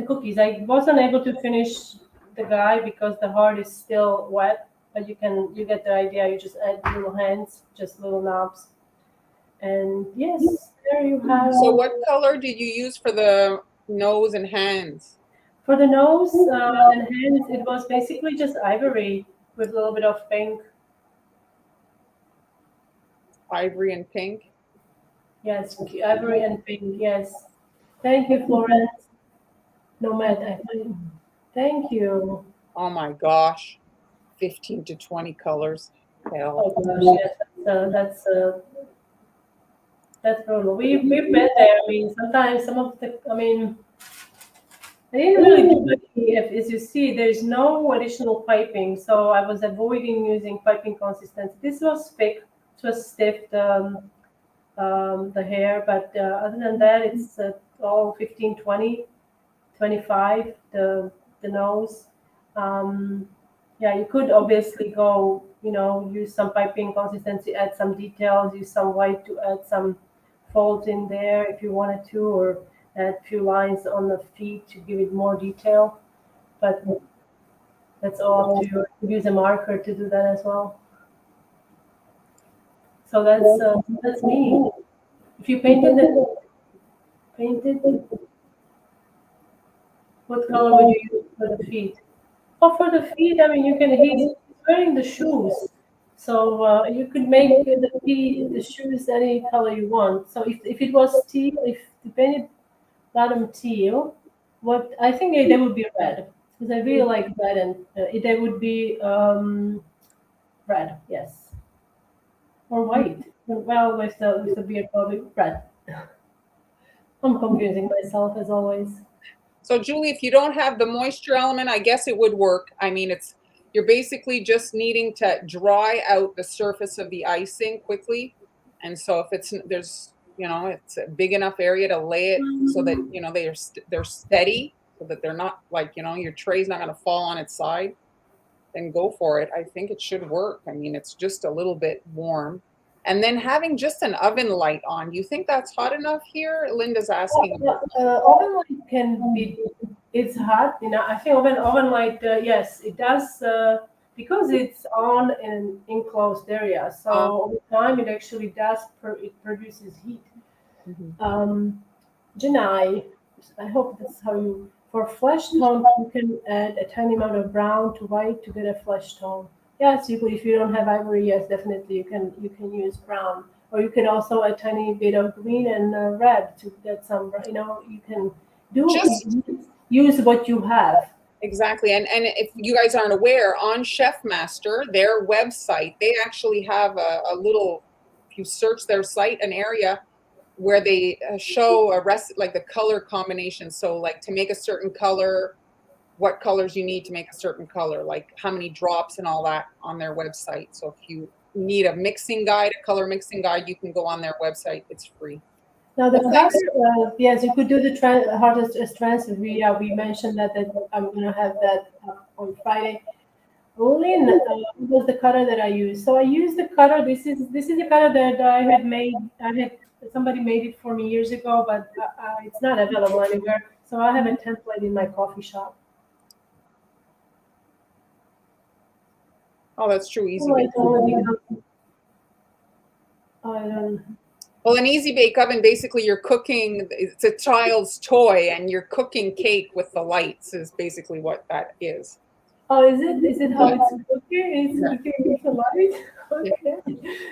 cookies. I wasn't able to finish the guy because the heart is still wet, but you get the idea. You just add little hands, just little knobs, and yes, there you have. So, what color did you use for the nose and hands? For the nose and hands, it was basically just ivory with a little bit of pink. Ivory and pink. Yes, ivory and pink. Yes. Thank you, Florence. Nomad, I think. Thank you. Oh my gosh, 15 to 20 colors. Hell. Oh gosh, yes, that's brutal. We've been there. I mean, sometimes some of the. I mean, I didn't really do any. If, as you see, there's no additional piping, so I was avoiding using piping consistency. This was thick. It was stiff. The hair, but other than that, it's all 15, 20, 25, the nose. Um, yeah, you could obviously go, use some piping consistency, add some details, use some white to add some folds in there if you wanted to, or add a few lines on the feet to give it more detail. But that's all up to you. You could use a marker to do that as well. So that's me. If you painted, what color would you use for the feet? Oh, for the feet, I mean, he's wearing the shoes. So you could make the shoes any color you want. So if it was teal, if you painted bottom teal, what I think they would be red. Because I really like red, and they would be red, yes. Or white. Well, with the beard, probably red. I'm confusing myself as always. So, Julie, if you don't have the moisture element, I guess it would work. I mean, you're basically just needing to dry out the surface of the icing quickly. And so if it's a big enough area to lay it so that, they're steady, so that they're not like, your tray's not going to fall on its side, then go for it. I think it should work. I mean, it's just a little bit warm. And then having just an oven light on, do you think that's hot enough here? Linda's asking about Oven light can be. It's hot. I think oven light. Yes, it does because it's on an enclosed area. So over time, it actually it produces heat. Janai, I hope that's how you. For flesh tone, you can add a tiny amount of brown to white to get a flesh tone. Yes, if you don't have ivory, yes, definitely you can use brown, or you can also a tiny bit of green and red to get some. You can just use what you have. exactly. And if you guys aren't aware, on Chef Master, their website, they actually have a little, if you search their site, an area where they show like the color combination. So like to make a certain color, what colors you need to make a certain color, like how many drops and all that on their website. So if you need a mixing guide, a color mixing guide, you can go on their website. It's free. Now the color, yes, you could do the hardest as transfer. We mentioned that I'm gonna have that on Friday. Lynn was the cutter that I used. So I used the cutter. This is a cutter that I had made. Somebody made it for me years ago, but it's not available anywhere. So I have a template in my coffee shop. Oh, that's true. Easy. Well, an easy bake oven, basically you're cooking, it's a child's toy, and you're cooking cake with the lights is basically what that is. Oh, is it? Is it how it's cooking? It's cooking with the light? Okay.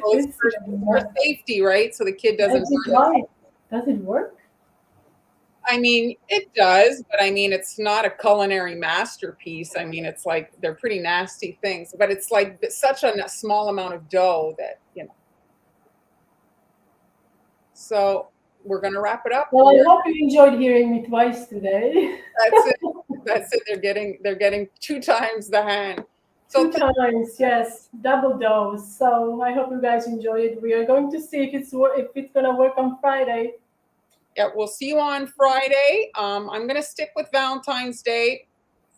Well, it's for safety, right? So the kid doesn't burn. Does it work? I mean, it does, but I mean, it's not a culinary masterpiece. I mean, it's like they're pretty nasty things, but it's like such a small amount of dough that, you know. So we're going to wrap it up. Well, I hope you enjoyed hearing me twice today. That's it. That's it. They're getting 2 times the hand. So 2 times, yes, double dose. So I hope you guys enjoy it. We are going to see if it's gonna work on Friday. yeah, we'll see you on Friday. I'm going to stick with Valentine's Day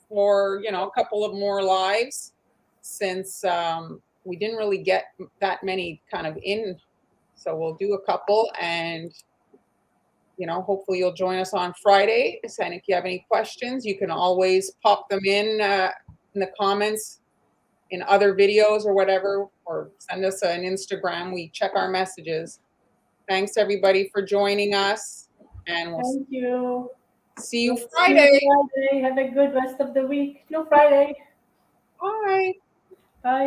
for, you know, a couple of more lives since we didn't really get that many kind of in. So we'll do a couple and, you know, hopefully you'll join us on Friday. And if you have any questions, you can always pop them in the comments in other videos or whatever, or send us an Instagram. We check our messages. Thanks everybody for joining us, and we'll Thank you. see you See you Friday. Friday. Have a good rest of the week. No Friday. Bye.